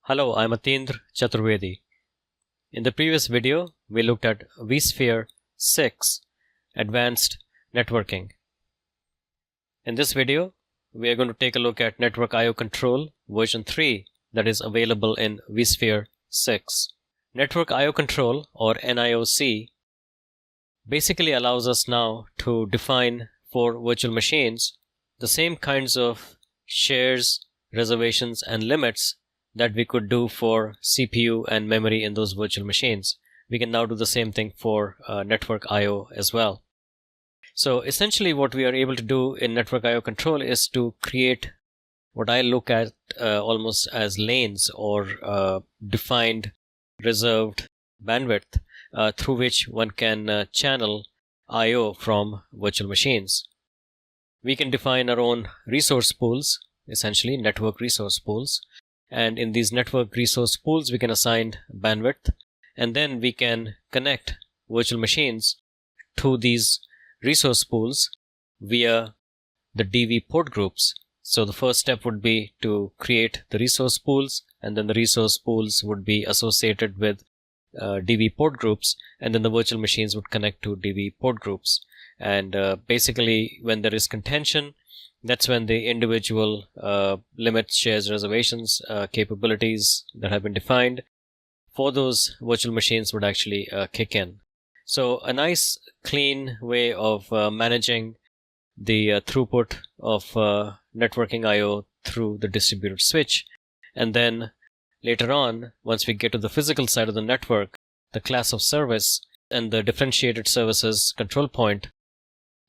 Hello, I'm Atindra Chaturvedi. In the previous video, we looked at vSphere 6 Advanced Networking. In this video, we are going to take a look at Network I/O Control version 3 that is available in vSphere 6. Network I/O Control, or NIOC, basically allows us now to define for virtual machines the same kinds of shares, reservations, and limits that we could do for CPU and memory in those virtual machines. We can now do the same thing for network I/O as well. So essentially what we are able to do in network I/O control is to create what I look at almost as lanes or defined reserved bandwidth through which one can channel I/O from virtual machines. We can define our own resource pools, essentially network resource pools. And in these network resource pools, we can assign bandwidth, and then we can connect virtual machines to these resource pools via the DV port groups. So the first step would be to create the resource pools, and then the resource pools would be associated with DV port groups, and then the virtual machines would connect to DV port groups. And basically, when there is contention, that's when the individual limits, shares, reservations, capabilities that have been defined for those virtual machines would actually kick in. So a nice clean way of managing the throughput of networking I/O through the distributed switch. And then later on, once we get to the physical side of the network, the class of service and the differentiated services control point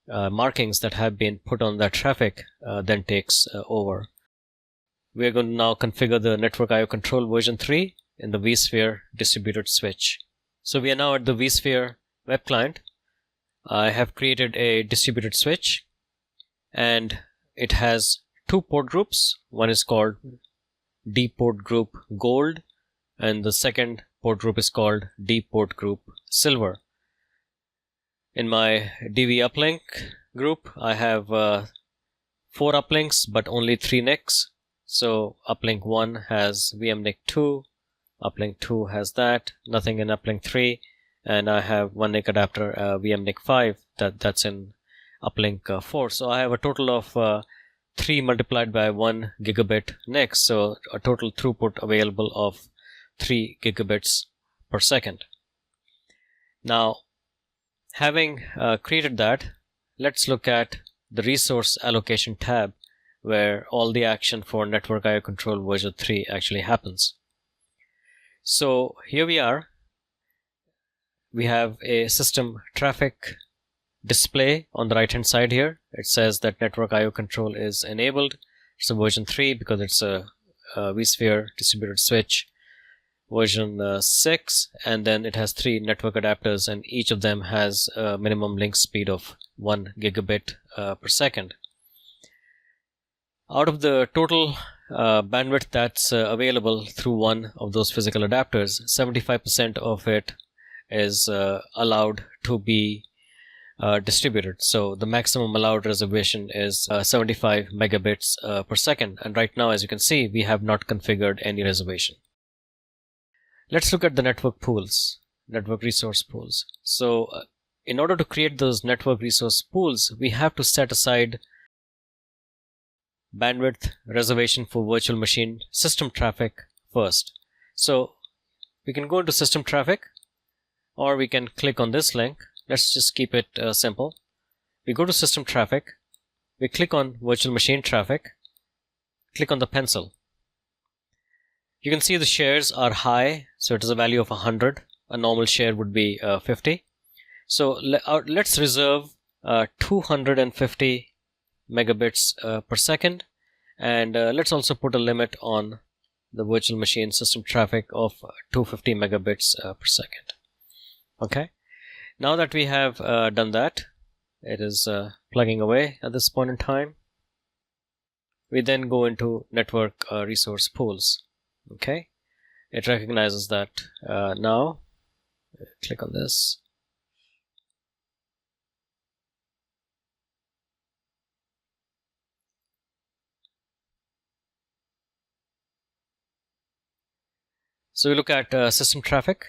markings that have been put on that traffic then takes over. We are going to now configure the network I/O control version 3 in the vSphere distributed switch. So we are now at the vSphere web client. I have created a distributed switch, and it has two port groups. One is called D port group gold, and the second port group is called D port group silver. In my DV uplink group, I have 4 uplinks but only 3 NICs. So uplink 1 has VMNIC 2, uplink 2 has that, nothing in uplink 3, and I have 1 NIC adapter VMNIC 5 that's in uplink 4. So I have a total of 3 multiplied by 1 gigabit NICs, so a total throughput available of 3 gigabits per second. Now, having created that, let's look at the resource allocation tab where all the action for network I/O control version 3 actually happens. So here we are. We have a system traffic display on the right hand side here. It says that network I/O control is enabled. It's a version 3 because it's a vSphere distributed switch version 6, and then it has 3 network adapters, and each of them has a minimum link speed of 1 gigabit per second. Out of the total bandwidth that's available through one of those physical adapters, 75% of it is allowed to be distributed. So the maximum allowed reservation is 75 megabits per second, and right now, as you can see, we have not configured any reservation. Let's look at the network pools, network resource pools. So in order to create those network resource pools, we have to set aside bandwidth reservation for virtual machine system traffic first. So we can go into system traffic, or we can click on this link. Let's just keep it simple. We go to system traffic, we click on virtual machine traffic, click on the pencil. You can see the shares are high, so it is a value of 100. A normal share would be 50. So let's reserve 250 megabits per second, and let's also put a limit on the virtual machine system traffic of 250 megabits per second. Okay. Now that we have done that, it is plugging away at this point in time. We then go into network resource pools. Okay, it recognizes that now. Click on this. So we look at system traffic.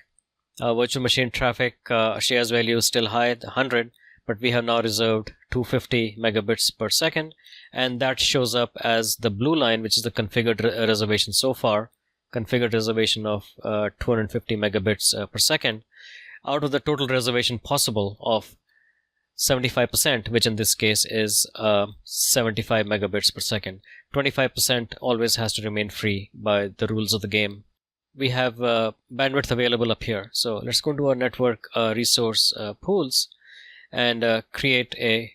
Virtual machine traffic shares value is still high, 100, but we have now reserved 250 megabits per second, and that shows up as the blue line, which is the configured reservation so far, configured reservation of 250 megabits per second, out of the total reservation possible of 75%, which in this case is 75 megabits per second. 25% always has to remain free by the rules of the game. We have bandwidth available up here. So let's go to our network resource pools and create a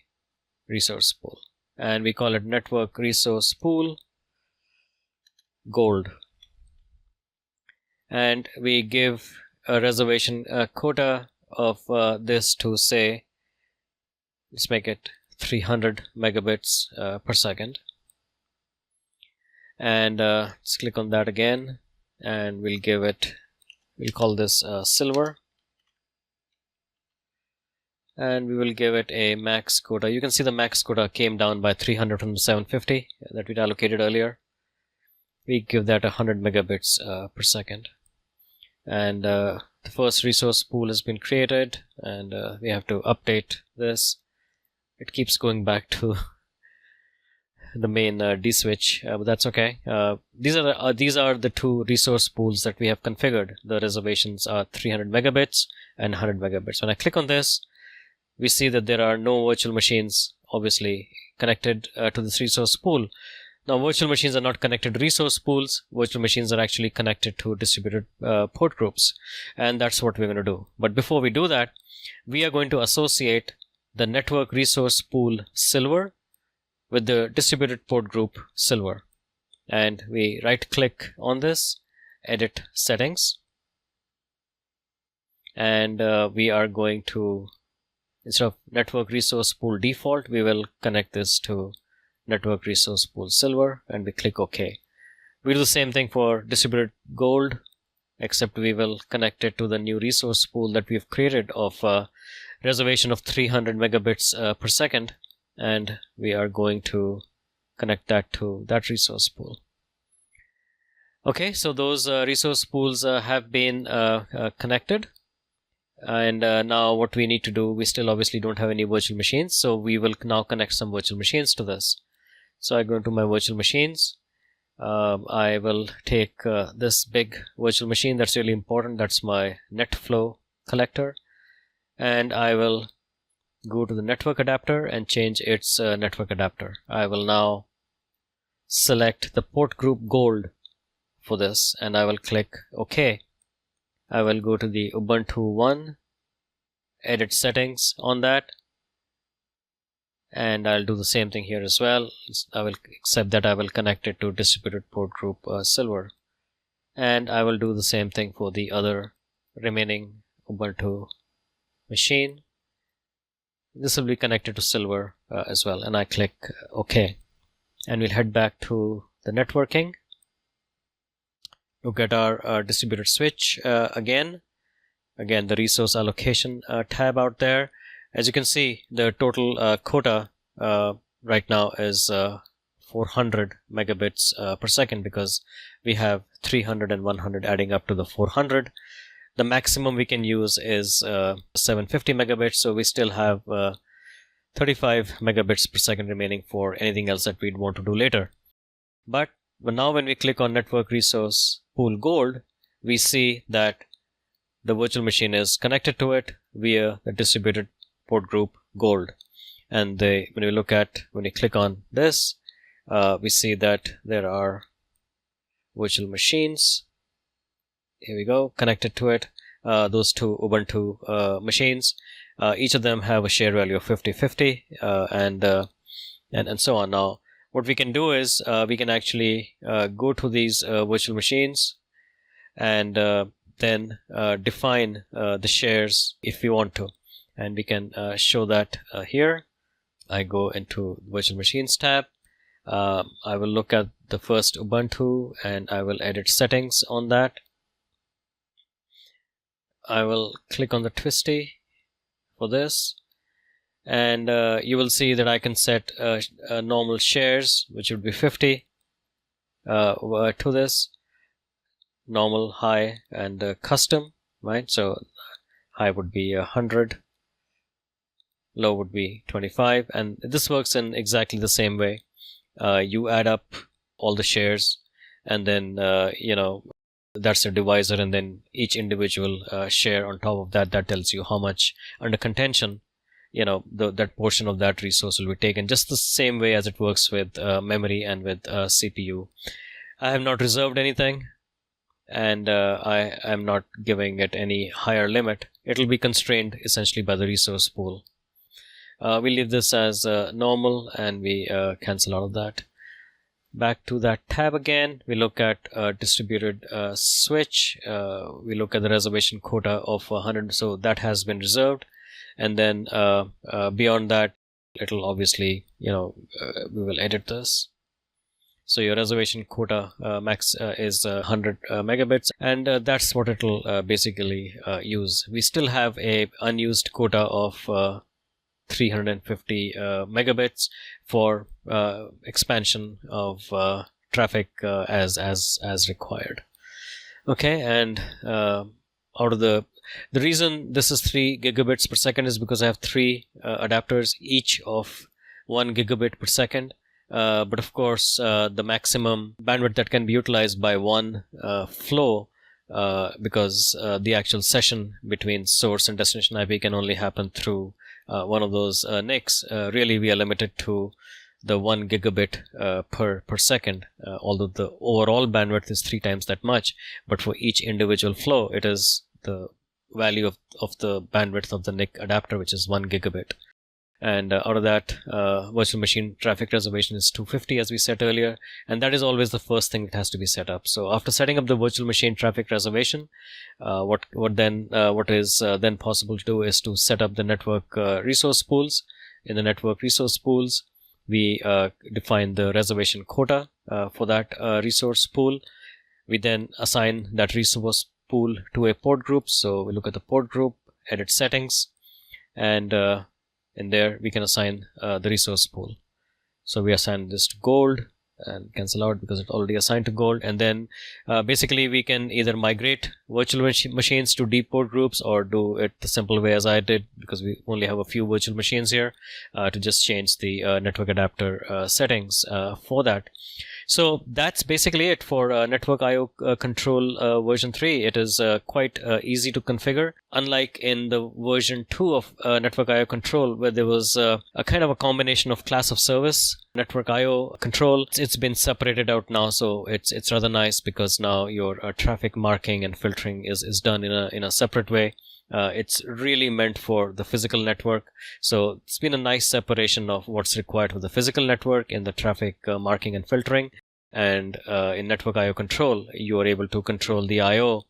resource pool. And we call it network resource pool gold. And we give a reservation quota of this to say, let's make it 300 megabits per second. And let's click on that again. And we'll call this silver, and we will give it a max quota. You can see the max quota came down by 300 from the 750 that we'd allocated earlier. We give that 100 megabits per second, and the first resource pool has been created, and we have to update this. It keeps going back to the main D switch, but that's okay. These are the two resource pools that we have configured. The reservations are 300 megabits and 100 megabits. When I click on this, we see that there are no virtual machines obviously connected to this resource pool. Now, virtual machines are not connected to resource pools. Virtual machines are actually connected to distributed port groups, and that's what we're going to do. But before we do that, we are going to associate the network resource pool silver with the distributed port group silver, and we right click on this, edit settings, and we are going to, instead of network resource pool default, we will connect this to network resource pool silver, and we click OK. We do the same thing for distributed gold, except we will connect it to the new resource pool that we've created of reservation of 300 megabits per second. And we are going to connect that to that resource pool. Okay, so those resource pools have been connected. And now what we need to do, we still obviously don't have any virtual machines, so we will now connect some virtual machines to this. So I go into my virtual machines. I will take this big virtual machine that's really important. That's my NetFlow collector. And I will go to the network adapter and change its network adapter. I will now select the port group gold for this, and I will click OK. I will go to the Ubuntu One, edit settings on that, and I'll do the same thing here as well. I will accept that I will connect it to distributed port group silver, and I will do the same thing for the other remaining Ubuntu machine. This will be connected to silver as well, and I click OK. And we'll head back to the networking. Look at our distributed switch again. Again, the resource allocation tab out there. As you can see, the total quota right now is 400 megabits per second, because we have 300 and 100 adding up to the 400. The maximum we can use is 750 megabits, so we still have 35 megabits per second remaining for anything else that we'd want to do later. But now when we click on Network Resource Pool Gold, we see that the virtual machine is connected to it via the distributed port group Gold. And when we click on this, we see that there are virtual machines. Here we go, connected to it. Those two Ubuntu machines. Each of them have a share value of 50-50 and so on. Now, what we can do is we can actually go to these virtual machines and then define the shares if we want to. And we can show that here. I go into Virtual Machines tab. I will look at the first Ubuntu and I will edit settings on that. I will click on the twisty for this, and you will see that I can set normal shares, which would be 50 to this. normal, high, and custom, right? So high would be 100, low would be 25, and this works in exactly the same way. You add up all the shares, and then that's a divisor, and then each individual share on top of that tells you how much under contention that portion of that resource will be taken, just the same way as it works with memory and with CPU. I have not reserved anything, and I am not giving it any higher limit. It will be constrained essentially by the resource pool. We leave this as normal, and we cancel out of that. Back to that tab again, we look at distributed switch. We look at the reservation quota of 100, so that has been reserved. And then beyond that, it'll obviously, we will edit this. So your reservation quota max is 100 megabits, and that's what it'll basically use. We still have a unused quota of 350 megabits for expansion of traffic as required. Okay, and out of the reason this is 3 gigabits per second is because I have 3 adapters, each of 1 gigabit per second. But of course, the maximum bandwidth that can be utilized by one flow, because the actual session between source and destination IP can only happen through one of those NICs. Really, we are limited to the 1 gigabit per second, although the overall bandwidth is 3 times that much. But for each individual flow, it is the value of the bandwidth of the NIC adapter, which is 1 gigabit. And out of that, virtual machine traffic reservation is 250, as we said earlier, and that is always the first thing that has to be set up. So after setting up the virtual machine traffic reservation, what is then possible to do is to set up the network resource pools. In the network resource pools, we define the reservation quota for that resource pool. We then assign that resource pool to a port group. So we look at the port group, edit settings, and in there we can assign the resource pool. So we assign this to gold and cancel out because it's already assigned to gold. And then basically we can either migrate virtual machines to deep port groups, or do it the simple way as I did, because we only have a few virtual machines here, to just change the network adapter settings for that. So that's basically it for Network IO Control version 3. It is quite easy to configure. Unlike in the version 2 of Network IO Control, where there was a kind of a combination of class of service, Network IO Control, it's been separated out now. So it's rather nice, because now your traffic marking and filtering is done in a separate way. It's really meant for the physical network. So it's been a nice separation of what's required for the physical network in the traffic marking and filtering. And in Network IO Control, you are able to control the IO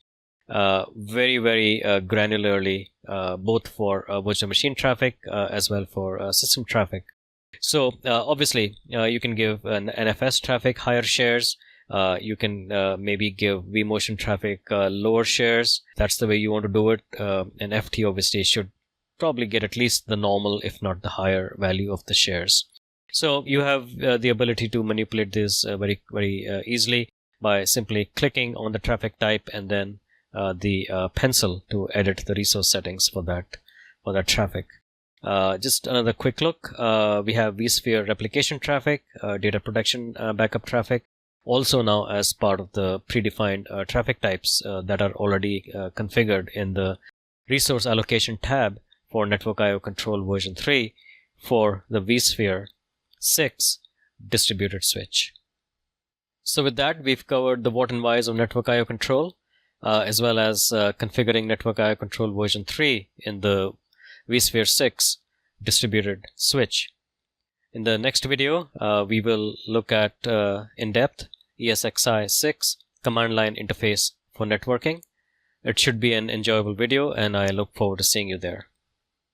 very, very granularly, both for virtual machine traffic as well for system traffic. So obviously, you can give an NFS traffic higher shares. You can maybe give vMotion traffic lower shares. That's the way you want to do it. And FT obviously should probably get at least the normal, if not the higher value of the shares. So you have the ability to manipulate this very, very easily by simply clicking on the traffic type and then the pencil to edit the resource settings for that traffic. Just another quick look. We have vSphere replication traffic, data protection backup traffic, also now as part of the predefined traffic types that are already configured in the resource allocation tab for Network IO Control version 3 for the vSphere 6 distributed switch. So with that, we've covered the what and whys of Network IO Control, as well as configuring Network IO Control version 3 in the vSphere 6 distributed switch. In the next video, we will look at in depth ESXi 6 command line interface for networking. It should be an enjoyable video, and I look forward to seeing you there.